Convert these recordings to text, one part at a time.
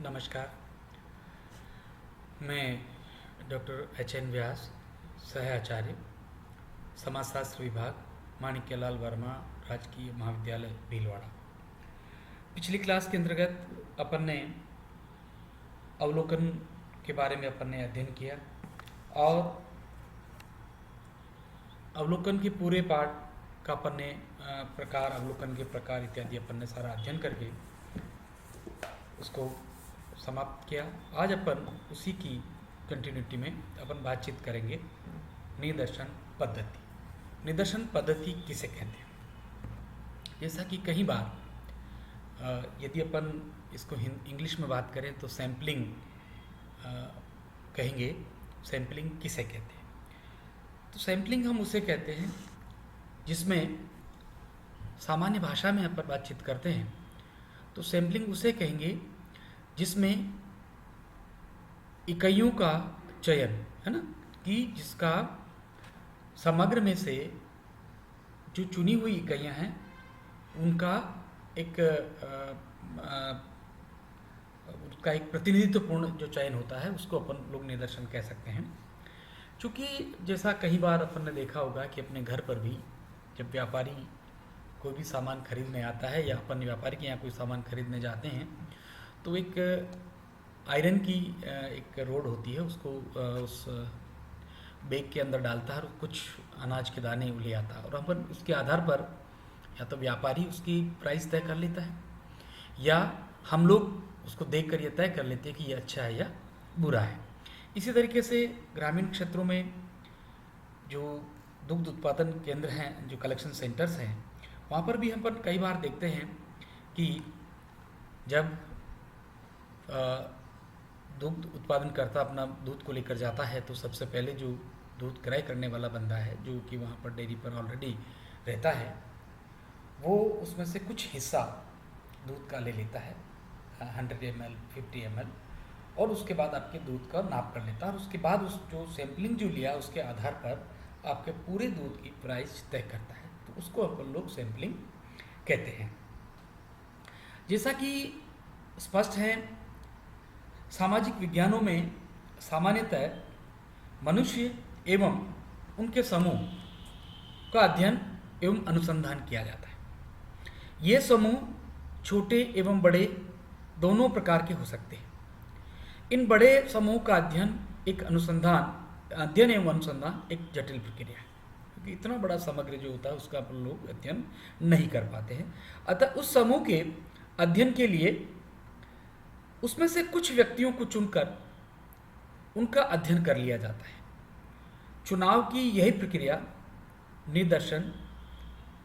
नमस्कार। मैं doctor H.N.. व्यास, सह आचार्य, समाजशास्त्र विभाग, माणिक्यलाल वर्मा राजकीय महाविद्यालय भीलवाड़ा। पिछली क्लास के अंतर्गत अपन ने अवलोकन के बारे में अपन ने अध्ययन किया और अवलोकन के पूरे पाठ का अपन ने प्रकार, अवलोकन के प्रकार इत्यादि अपन ने सारा अध्ययन करके उसको समाप्त किया। आज अपन उसी की कंटिन्यूटी में अपन बातचीत करेंगे निदर्शन पद्धति। निदर्शन पद्धति किसे कहते हैं? जैसा कि कई बार यदि अपन इसको इंग्लिश में बात करें तो सैम्पलिंग कहेंगे। सैम्पलिंग किसे कहते हैं? तो सैम्पलिंग हम उसे कहते हैं जिसमें सामान्य भाषा में अपन बातचीत करते हैं तो सैम्पलिंग उसे कहेंगे जिसमें इकाइयों का चयन, है ना, कि जिसका समग्र में से जो चुनी हुई इकाइयां हैं उनका उसका एक प्रतिनिधित्वपूर्ण जो चयन होता है उसको अपन लोग निदर्शन कह सकते हैं। क्योंकि जैसा कई बार अपन ने देखा होगा कि अपने घर पर भी जब व्यापारी कोई भी सामान खरीदने आता है या अपन व्यापारी के यहाँ कोई सामान खरीदने जाते हैं तो एक आयरन की एक रोड होती है, उसको उस बैग के अंदर डालता है और कुछ अनाज के दाने ले आता है और अपन उसके आधार पर या तो व्यापारी उसकी प्राइस तय कर लेता है या हम लोग उसको देख कर ये तय कर लेते हैं कि ये अच्छा है या बुरा है। इसी तरीके से ग्रामीण क्षेत्रों में जो दुग्ध उत्पादन केंद्र हैं, जो कलेक्शन सेंटर्स हैं, वहाँ पर भी हम पर कई बार देखते हैं कि जब दुग्ध उत्पादनकर्ता अपना दूध को लेकर जाता है तो सबसे पहले जो दूध क्रय करने वाला बंदा है जो कि वहाँ पर डेयरी पर ऑलरेडी रहता है वो उसमें से कुछ हिस्सा दूध का ले लेता है, 100 ml, 50 ml, और उसके बाद आपके दूध का नाप कर लेता है और उसके बाद उस जो सैम्पलिंग जो लिया उसके आधार पर आपके पूरे दूध की प्राइस तय करता है। तो उसको अपन लोग सैम्पलिंग कहते हैं। जैसा कि स्पष्ट है, सामाजिक विज्ञानों में सामान्यतः मनुष्य एवं उनके समूह का अध्ययन एवं अनुसंधान किया जाता है। ये समूह छोटे एवं बड़े दोनों प्रकार के हो सकते हैं। इन बड़े समूह का अध्ययन एवं अनुसंधान एक जटिल प्रक्रिया है क्योंकि इतना बड़ा समग्र जो होता है उसका अपन लोग अध्ययन नहीं कर पाते हैं। अतः उस समूह के अध्ययन के लिए उसमें से कुछ व्यक्तियों को चुनकर उनका अध्ययन कर लिया जाता है। चुनाव की यही प्रक्रिया निदर्शन,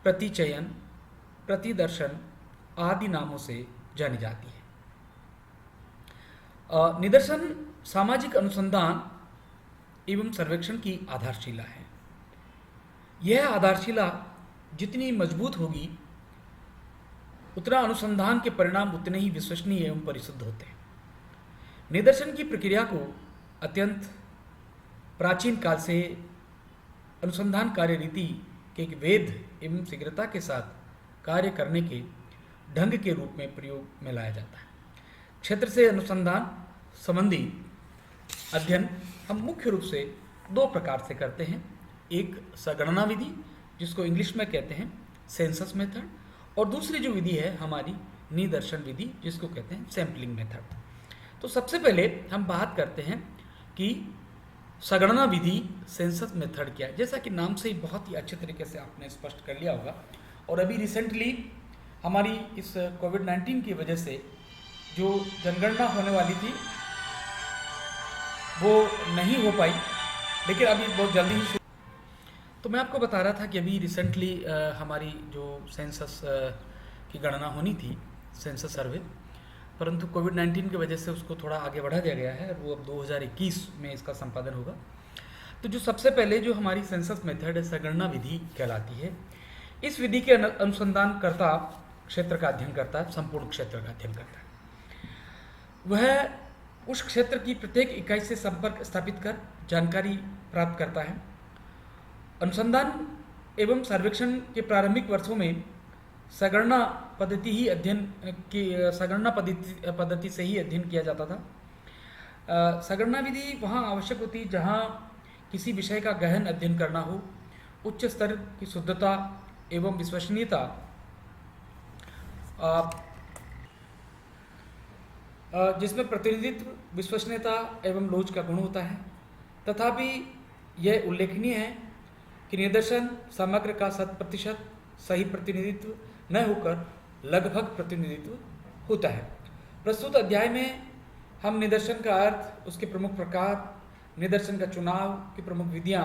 प्रतिचयन, प्रतिदर्शन आदि नामों से जानी जाती है। निदर्शन सामाजिक अनुसंधान एवं सर्वेक्षण की आधारशिला है। यह आधारशिला जितनी मजबूत होगी उतना अनुसंधान के परिणाम उतने ही विश्वसनीय एवं परिशुद्ध होते हैं। निदर्शन की प्रक्रिया को अत्यंत प्राचीन काल से अनुसंधान कार्य रीति के एक वेद एवं शीघ्रता के साथ कार्य करने के ढंग के रूप में प्रयोग में लाया जाता है। क्षेत्र से अनुसंधान संबंधी अध्ययन हम मुख्य रूप से दो प्रकार से करते हैं। एक संगणना विधि जिसको इंग्लिश में कहते हैं सेंसस मेथड, और दूसरी जो विधि है हमारी निदर्शन विधि जिसको कहते हैं सैम्पलिंग मेथड। तो सबसे पहले हम बात करते हैं कि संगणना विधि, सेंसस मेथड क्या है। जैसा कि नाम से ही बहुत ही अच्छे तरीके से आपने स्पष्ट कर लिया होगा और अभी रिसेंटली हमारी इस कोविड-19 की वजह से जो जनगणना होने वाली थी वो नहीं हो पाई, लेकिन अभी बहुत जल्दी ही। तो मैं आपको बता रहा था कि अभी रिसेंटली हमारी जो सेंसस की गणना होनी थी, सेंसस सर्वे, परंतु कोविड-19 की वजह से उसको थोड़ा आगे बढ़ा दिया गया है। वो अब 2021 में इसका संपादन होगा। तो जो सबसे पहले जो हमारी सेंसस मेथड है, संगणना विधि कहलाती है। इस विधि के अनुसंधानकर्ता क्षेत्र का अध्ययन करता है, संपूर्ण क्षेत्र का अध्ययन करता है। वह उस क्षेत्र की प्रत्येक इकाई से संपर्क स्थापित कर जानकारी प्राप्त करता है। अनुसंधान एवं सर्वेक्षण के प्रारंभिक वर्षों में संगणना पद्धति ही अध्ययन की संगणना पद्धति से ही अध्ययन किया जाता था। संगणना विधि वहाँ आवश्यक होती जहाँ किसी विषय का गहन अध्ययन करना हो, उच्च स्तर की शुद्धता एवं विश्वसनीयता जिसमें प्रतिनिधित्व, विश्वसनीयता एवं लोच का गुण होता है। तथापि यह उल्लेखनीय है कि निदर्शन समग्र का 100% सही प्रतिनिधित्व न होकर लगभग प्रतिनिधित्व होता है। प्रस्तुत अध्याय में हम निदर्शन का अर्थ, उसके प्रमुख प्रकार, निदर्शन का चुनाव की प्रमुख विधियां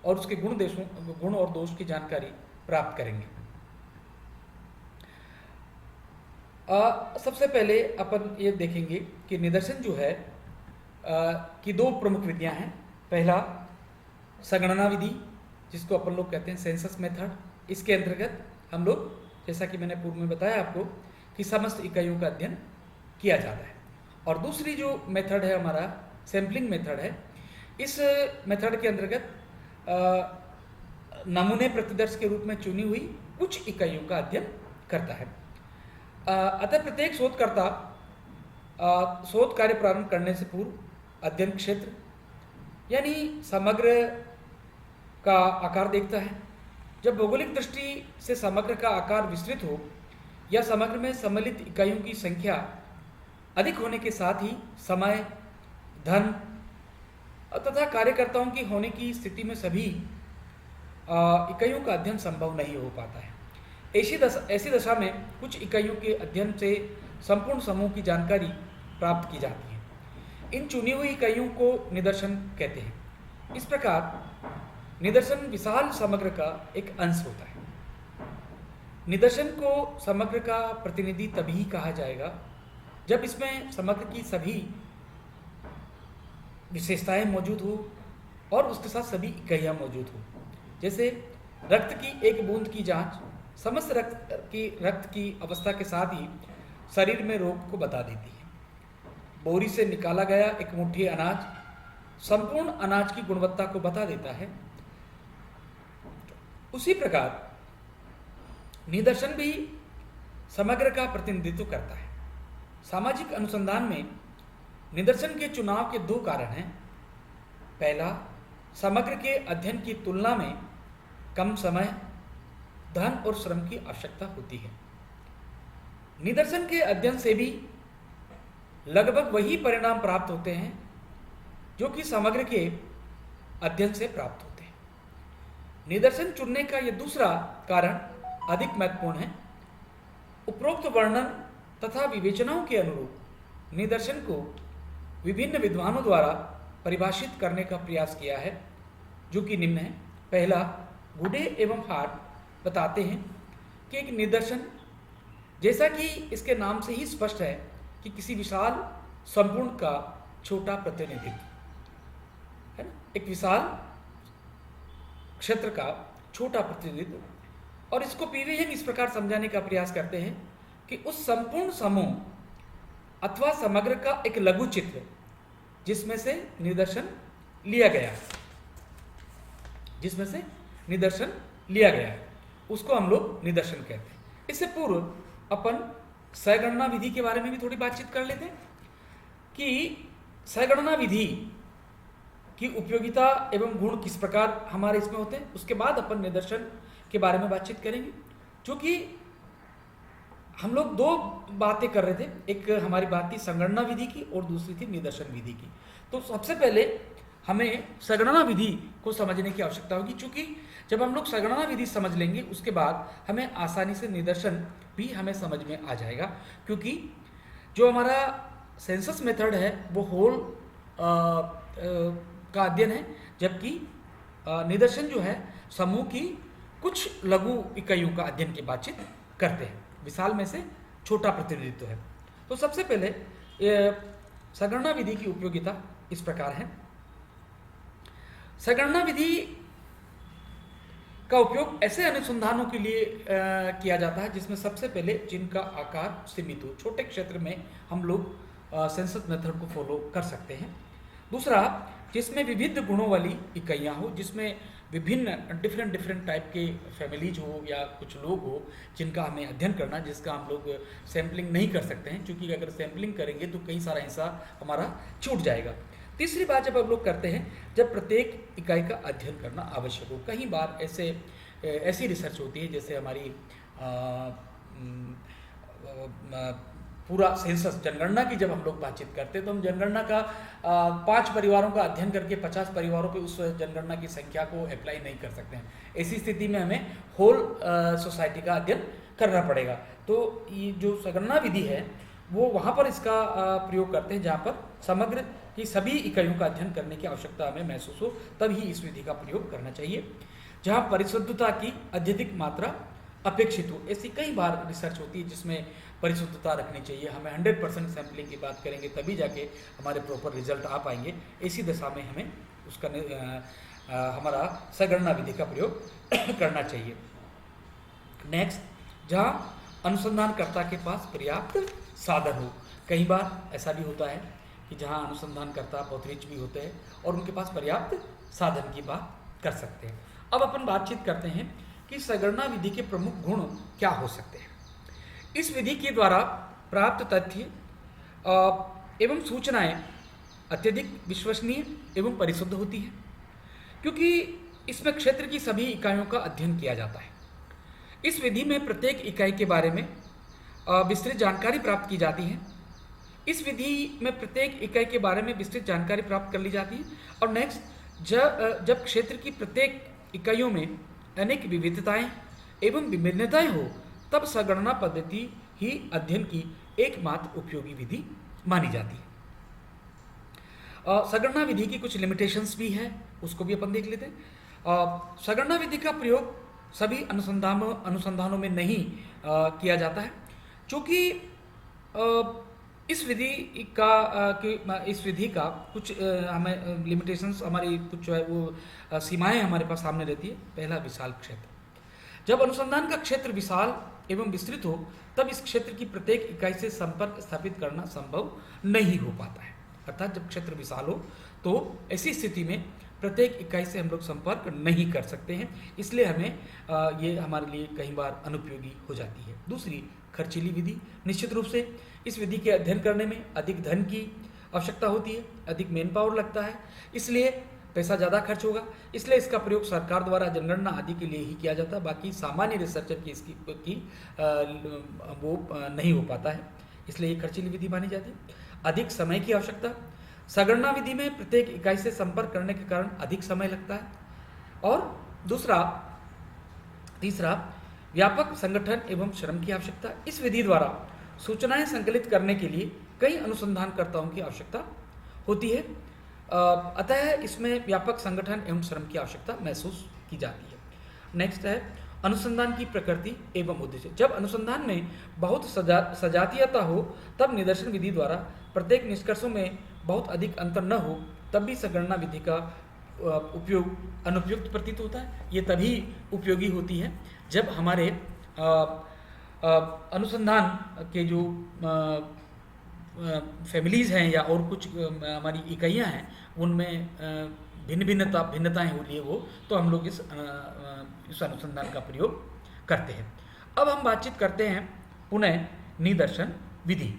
और उसके गुण और दोष की जानकारी प्राप्त करेंगे। सबसे पहले अपन ये देखेंगे कि निदर्शन जो है की दो प्रमुख विधियां हैं। पहला संगणना विधि, जिसको अपन लोग कहते हैं सेंसस मेथड। इसके अंतर्गत हम लोग, जैसा कि मैंने पूर्व में बताया आपको, कि समस्त इकाइयों का अध्ययन किया जाता है। और दूसरी जो मेथड है हमारा सैम्पलिंग मेथड है। इस मेथड के अंतर्गत नमूने प्रतिदर्श के रूप में चुनी हुई कुछ इकाइयों का अध्ययन करता है। अतः प्रत्येक शोधकर्ता शोध कार्य प्रारंभ करने से पूर्व अध्ययन क्षेत्र यानी समग्र का आकार देखता है। जब भौगोलिक दृष्टि से समग्र का आकार विस्तृत हो या समग्र में सम्मिलित इकाइयों की संख्या अधिक होने के साथ ही समय, धन तथा कार्यकर्ताओं की होने की स्थिति में सभी इकाइयों का अध्ययन संभव नहीं हो पाता है। ऐसी दशा में कुछ इकाइयों के अध्ययन से संपूर्ण समूह की जानकारी प्राप्त की जाती है। इन चुनी हुई इकाइयों को निदर्शन कहते हैं। इस प्रकार निदर्शन विशाल समग्र का एक अंश होता है। निदर्शन को समग्र का प्रतिनिधि तभी कहा जाएगा जब इसमें समग्र की सभी विशेषताएं मौजूद हो और उसके साथ सभी इकाइयां मौजूद हो। जैसे रक्त की एक बूंद की जांच समस्त रक्त की अवस्था के साथ ही शरीर में रोग को बता देती है। बोरी से निकाला गया एक मुट्ठी अनाज संपूर्ण अनाज की गुणवत्ता को बता देता है। उसी प्रकार निदर्शन भी समग्र का प्रतिनिधित्व करता है। सामाजिक अनुसंधान में निदर्शन के चुनाव के दो कारण हैं। पहला, समग्र के अध्ययन की तुलना में कम समय, धन और श्रम की आवश्यकता होती है। निदर्शन के अध्ययन से भी लगभग वही परिणाम प्राप्त होते हैं जो कि समग्र के अध्ययन से प्राप्त होते हैं। निदर्शन चुनने का यह दूसरा कारण अधिक महत्वपूर्ण है। उपरोक्त वर्णन तथा विवेचनाओं के अनुरूप निदर्शन को विभिन्न विद्वानों द्वारा परिभाषित करने का प्रयास किया है, जो कि निम्न है। पहला, गुडे एवं हार्ट बताते हैं कि एक निदर्शन, जैसा कि इसके नाम से ही स्पष्ट है, कि किसी विशाल संपूर्ण का छोटा प्रतिनिधित्व है ना, एक विशाल क्षेत्र का छोटा प्रतिनिधित्व। और इसको पीवीएम इस प्रकार समझाने का प्रयास करते हैं कि उस संपूर्ण समूह अथवा समग्र का एक लघु चित्र जिसमें से निदर्शन लिया गया है, उसको हम लोग निदर्शन कहते हैं। इससे पूर्व अपन सहगणना विधि के बारे में भी थोड़ी बातचीत कर लेते हैं कि सहगणना विधि की उपयोगिता एवं गुण किस प्रकार हमारे इसमें होते हैं। उसके बाद अपन निदर्शन के बारे में बातचीत करेंगे। क्योंकि हम लोग दो बातें कर रहे थे, एक हमारी बात थी संगणना विधि की और दूसरी थी निदर्शन विधि की। तो सबसे पहले हमें संगणना विधि को समझने की आवश्यकता होगी, क्योंकि जब हम लोग संगणना विधि समझ लेंगे उसके बाद हमें आसानी से निदर्शन भी हमें समझ में आ जाएगा। क्योंकि जो हमारा सेंसस मेथड है वो होल का अध्ययन है, जबकि निदर्शन जो है समूह की कुछ लघु इकाइयों का अध्ययन की बातचीत करते हैं। विशाल में से छोटा प्रतिनिधित्व है। तो सबसे पहले संगणना विधि की उपयोगिता इस प्रकार है। संगणना विधि का उपयोग ऐसे अनुसंधानों के लिए किया जाता है जिसमें सबसे पहले जिनका आकार सीमित हो। छोटे क्षेत्र में हम लोग सेंसस मेथड को फॉलो कर सकते हैं। दूसरा, जिसमें विविध गुणों वाली इकाइयाँ हो, जिसमें विभिन्न डिफरेंट डिफरेंट टाइप के फैमिलीज हो या कुछ लोग हो जिनका हमें अध्ययन करना, जिसका हम लोग सैम्पलिंग नहीं कर सकते हैं, क्योंकि अगर सैम्पलिंग करेंगे तो कई सारा हिस्सा हमारा छूट जाएगा। तीसरी बात जब हम लोग करते हैं, जब प्रत्येक इकाई का अध्ययन करना आवश्यक हो। कई बार ऐसी रिसर्च होती है, जैसे हमारी पूरा सेंसस जनगणना की जब हम लोग बातचीत करते हैं तो हम जनगणना का 5 परिवारों का अध्ययन करके 50 परिवारों पे उस जनगणना की संख्या को अप्लाई नहीं कर सकते हैं। ऐसी स्थिति में हमें होल सोसाइटी का अध्ययन करना पड़ेगा। तो ये जो संगणना विधि है वो वहाँ पर इसका प्रयोग करते हैं जहाँ पर समग्र की सभी इकाइयों का अध्ययन करने की आवश्यकता हमें महसूस हो, तभी इस विधि का प्रयोग करना चाहिए। जहाँ परिशुद्धता की अत्यधिक मात्रा अपेक्षित हो, ऐसी कई बार रिसर्च होती है जिसमें परिशुद्धता रखनी चाहिए। हमें 100% सैम्पलिंग की बात करेंगे तभी जाके हमारे प्रॉपर रिजल्ट आ पाएंगे। इसी दशा में हमें उसका हमारा संगणना विधि का प्रयोग करना चाहिए। नेक्स्ट, जहाँ अनुसंधानकर्ता के पास पर्याप्त साधन हो। कई बार ऐसा भी होता है कि जहाँ अनुसंधानकर्ता बहुत रिच भी होते हैं और उनके पास पर्याप्त साधन की बात कर सकते हैं। अब अपन बातचीत करते हैं कि संगणना विधि के प्रमुख गुण क्या हो सकते हैं। इस विधि के द्वारा प्राप्त तथ्य एवं सूचनाएं अत्यधिक विश्वसनीय एवं परिशुद्ध होती है, क्योंकि इसमें क्षेत्र की सभी इकाइयों का अध्ययन किया जाता है। इस विधि में प्रत्येक इकाई के बारे में विस्तृत जानकारी प्राप्त की जाती है। इस विधि में प्रत्येक इकाई के बारे में विस्तृत जानकारी प्राप्त कर ली जाती है। और नेक्स्ट, जब क्षेत्र की प्रत्येक इकाइयों में अनेक विविधताएं एवं विभिन्नताएं हो, तब संगणना पद्धति ही अध्ययन की एकमात्र उपयोगी विधि मानी जाती है। संगणना विधि की कुछ लिमिटेशंस भी है, उसको भी अपन देख लेते हैं। संगणना विधि का प्रयोग सभी अनुसंधानों में नहीं किया जाता है, क्योंकि इस विधि का कुछ हमें लिमिटेशंस, हमारी कुछ जो है वो सीमाएं हमारे पास सामने रहती है। पहला, विशाल क्षेत्र। जब अनुसंधान का क्षेत्र विशाल एवं विस्तृत हो, तब इस क्षेत्र की प्रत्येक इकाई से संपर्क स्थापित करना संभव नहीं हो पाता है। अर्थात जब क्षेत्र विशाल हो तो ऐसी स्थिति में प्रत्येक इकाई से हम लोग संपर्क नहीं कर सकते हैं, इसलिए हमें ये हमारे लिए कई बार अनुपयोगी हो जाती है। दूसरी, खर्चीली विधि। निश्चित रूप से इस विधि के अध्ययन करने में अधिक धन की आवश्यकता होती है, अधिक मैन पावर लगता है, इसलिए पैसा ज़्यादा खर्च होगा। इसलिए इसका प्रयोग सरकार द्वारा जनगणना आदि के लिए ही किया जाता है। बाकी सामान्य रिसर्चर की वो नहीं हो पाता है, इसलिए ये खर्चीली विधि मानी जाती है। अधिक समय की आवश्यकता। संगणना विधि में प्रत्येक इकाई से संपर्क करने के कारण अधिक समय लगता है। और तीसरा, व्यापक संगठन एवं श्रम की आवश्यकता। इस विधि द्वारा सूचनाएं संकलित करने के लिए कई अनुसंधानकर्ताओं की आवश्यकता होती है, अतः इसमें व्यापक संगठन एवं श्रम की आवश्यकता महसूस की जाती है। नेक्स्ट है अनुसंधान की प्रकृति एवं उद्देश्य। जब अनुसंधान में बहुत सजातीयता हो, तब निदर्शन विधि द्वारा प्रत्येक निष्कर्षों में बहुत अधिक अंतर न हो, तब भी संगणना विधि का उपयोग अनुपयुक्त प्रतीत होता है। ये तभी उपयोगी होती है जब हमारे अनुसंधान के जो फैमिलीज़ हैं या और कुछ हमारी इकाइयाँ हैं, उनमें भिन्नताएं हो रही है वो, तो हम लोग इस अनुसंधान का प्रयोग करते हैं। अब हम बातचीत करते हैं पुनः निदर्शन विधि।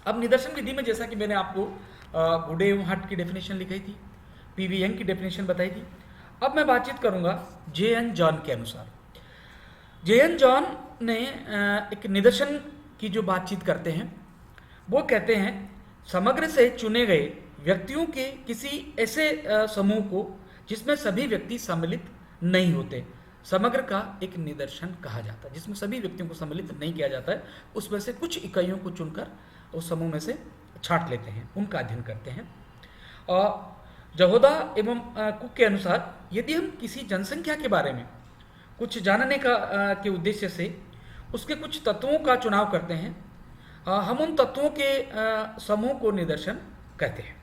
अब निदर्शन विधि में जैसा कि मैंने आपको गुडे एवं हट की डेफिनेशन लिखाई थी, पीवी यंग की डेफिनेशन बताई थी। अब मैं बातचीत करूंगा जे.एन. जॉन के अनुसार। जे.एन. जॉन ने एक निदर्शन की जो बातचीत करते हैं, वो कहते हैं समग्र से चुने गए व्यक्तियों के किसी ऐसे समूह को जिसमें सभी व्यक्ति सम्मिलित नहीं होते, समग्र का एक निदर्शन कहा जाता है। जिसमें सभी व्यक्तियों को सम्मिलित नहीं किया जाता है, उसमें से कुछ इकाइयों को चुनकर उस समूह में से छांट लेते हैं, उनका अध्ययन करते हैं। और जहोदा एवं कुक के अनुसार यदि हम किसी जनसंख्या के बारे में कुछ जानने के उद्देश्य से उसके कुछ तत्वों का चुनाव करते हैं, हम उन तत्वों के समूह को निदर्शन कहते हैं।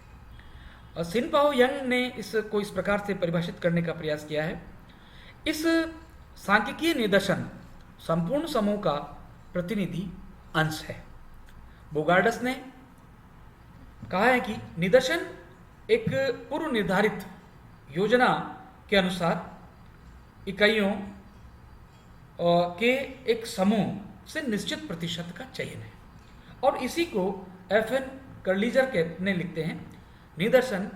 सिनपाओ यंग ने इसको इस प्रकार से परिभाषित करने का प्रयास किया है। इस सांख्यिकीय निदर्शन संपूर्ण समूह का प्रतिनिधि अंश है। बोगार्डस ने कहा है कि निदर्शन एक पूर्व निर्धारित योजना के अनुसार इकाइयों के एक समूह से निश्चित प्रतिशत का चयन है। और इसी को FN कर्लीजर ने लिखते हैं, निदर्शन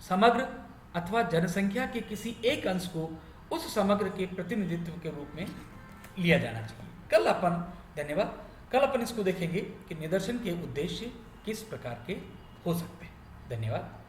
समग्र अथवा जनसंख्या के किसी एक अंश को उस समग्र के प्रतिनिधित्व के रूप में लिया जाना चाहिए। धन्यवाद, कल अपन इसको देखेंगे कि निदर्शन के उद्देश्य किस प्रकार के हो सकते हैं। धन्यवाद।